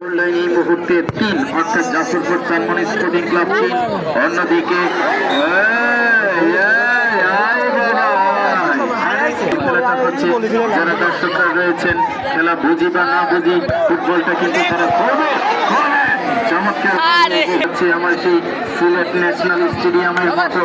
এই মুহূর্তে ৩ অর্থাৎ জাফরপুর চানমনি স্পোর্টিং ক্লাব ৩। অন্যদিকে যারা দর্শকরা রয়েছেন, খেলা বুঝি বা না বুঝি, ফুটবলটা কিন্তু তারা করবে। চমৎকার আমার সেই সিলেট ন্যাশনাল স্টেডিয়ামের মতো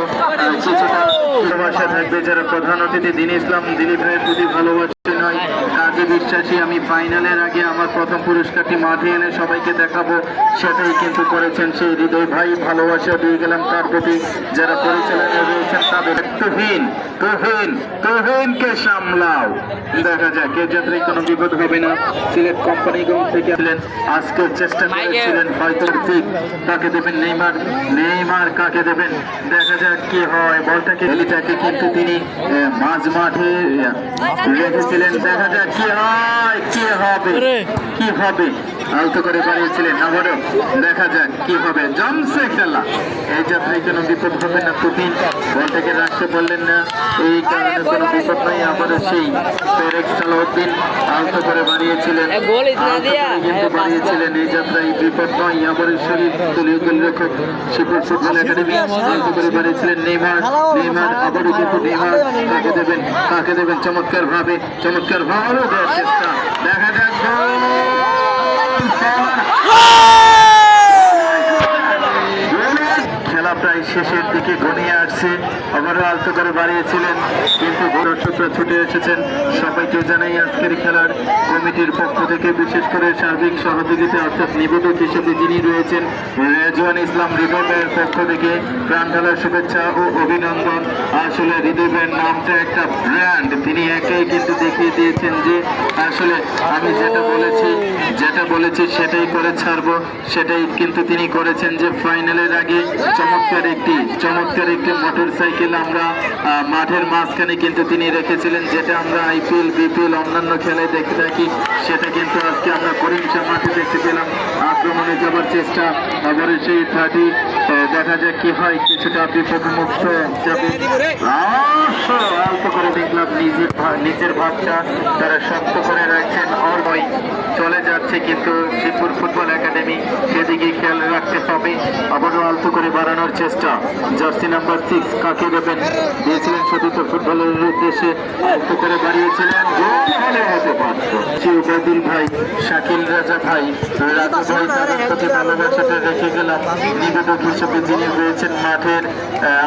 কিছুটা ভালোবাসা থাকবে যারা প্রধান অতিথি দিন ইসলাম দিলীপ ভাইয়ের প্রতি ভালোবাসা নয়, কাজে বিশ্বাসী। আমি ফাইনালের আগে আমার প্রথম পুরস্কারটি মাঠে এনে সবাইকে দেখাবো, সেটাই কিন্তু করেছেন সেই হৃদয় ভাই। ভালোবাসা দিয়ে গেলাম তার প্রতি। যারা পরিচালনা রয়েছেন তাদের তুহিনকে সামলাও। দেখা যাক এ যাত্রায় কোনো বিপদ হবে না। সিলেট কোম্পানিগঞ্জ থেকে ছিলেন, আজকে চেষ্টা করেছিলেন হয়তো ঠিক কাকে দেবেন, নেইমার কাকে দেবেন, দেখা যাক কি হয়। বলটাকে এলিটাকে কিন্তু তিনি মাঝ মাঠে রেখেছিলেন, দেখা যাক কি হয়, কি হবে। আলতো করে বাড়িয়েছিলেন আবারও, দেখা যাক কি হবে। জমছে খেলা, এই যাত্রায় কোনো বিপদ হবে না। তুহিন বলটাকে রাখতে পারলেন না, এই কারণে কোনো বিপদ নাই। আবারও সেই পেরেক সালাউদ্দিন আলতো করে বাড়িয়েছিলেন, এই যাত্রায় বিপদ নয়। আবারও শরীর দলীয় গোলরক্ষক শিবপুর ফুটবল একাডেমি আলতো করে বাড়িয়েছিলেন নেইমার। আবারও কিন্তু নেইমার কাকে দেবেন চমৎকার ভাবে দেওয়ার চেষ্টা, দেখা যাক। খেলা প্রায় শেষের দিকে ঘনিয়ে আসছে, আবারও আলতো করে বাড়িয়েছিলেন, কিন্তু দর্শকরা ছুটে এসেছেন। সবাইকে জানাই আজকের খেলার কমিটির পক্ষ থেকে, বিশেষ করে সার্বিক সহযোগিতা অর্থাৎ নিবেদক হিসেবে যিনি রয়েছেন রেজওয়ান ইসলাম হৃদয় ভাইয়ের পক্ষ থেকে প্রাণ ঢালার শুভেচ্ছা ও অভিনন্দন। আসলে হৃদয় ভাইয়ের নামটা একটা ব্র্যান্ড, তিনি একাই কিন্তু দেখিয়ে দিয়েছেন যে আসলে আমি যেটা বলেছি সেটাই করে ছাড়বো, সেটাই কিন্তু তিনি করেছেন। যে ফাইনালের আগে চমৎকার একটি মোটর সাইকেল আমরা মাঠের মাঝখানে কিন্তু তিনি রেখেছিলেন, যেটা আমরা আইপিএল বিপিএল অন্যান্য খেলায় দেখে থাকি, সেটা কিন্তু আজকে আমরা করিমশা মাঠে দেখতে পেলাম। আক্রমণে যাবার চেষ্টা, আবার সেই 30, দেখা যাক কি হয়। কিছুটা বিপদমুক্ত যাবে, অল্প করে দেখলাম নিজের ভাবটা তারা শক্ত করে রাখছেন। অর্বই চলে যাচ্ছে কিন্তু শিবপুর ফুটবল একাডেমি, সেদিকে খেয়াল রাখতে হবে। আবারও আলতো করে বাড়ানোর চেষ্টা, জার্সি নাম্বার 6 কাকে দেবেন দিয়েছিলেন সতীর্থ ফুটবলের উদ্দেশ্যে, আলতো করে বাড়িয়েছিলেন, হতে পারত। উবাইদুল ভাই, শাকিল রাজা ভাই, তাদের প্রতি ভালোবাসাটা রেখে গেলাম। নিবেদক হিসেবে যিনি রয়েছেন মাঠের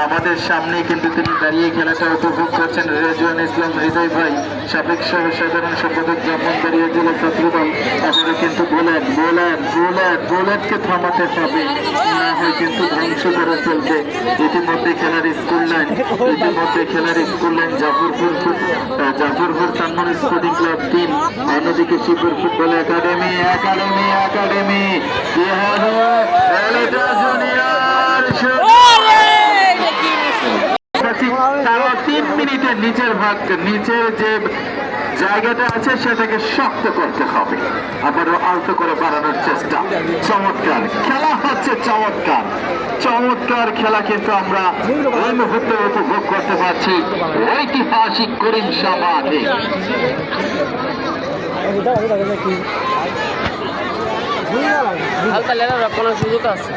আমাদের সামনে কিন্তু তিনি দাঁড়িয়ে খেলাটা উপভোগ করছেন রেজওয়ান ইসলাম হৃদয় ভাই, সাবেক সাধারণ সম্পাদক জাফরবাড়িয়া জেলা ছাত্রদল। আবারও কিন্তু বুলেটকে থামাতে হবে, না হয় কিন্তু ধ্বংস করে ফেলবে। ইতিমধ্যে খেলার school line Jafarpur Chanmoni sporting club ৩, অন্যদিকে শিবপুর ফুটবল একাডেমি কি হবে তারা ৩ মিনিটে নিচের যে জায়গাটা আছে সেটাকে শক্ত করতে হবে। আবারও আলতো করে বাড়ানোর চেষ্টা, চমৎকার খেলা হচ্ছে, চমৎকার খেলা কিন্তু আমরা এই মুহূর্তে উপভোগ করতে পারছি ঐতিহাসিক করিমশা মাঠে। হালকা লেনা রক্ষণের সুযোগ আছে।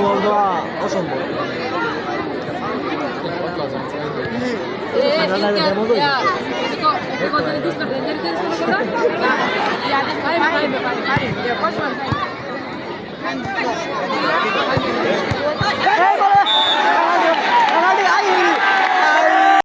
গোল দেওয়া অসম্ভব।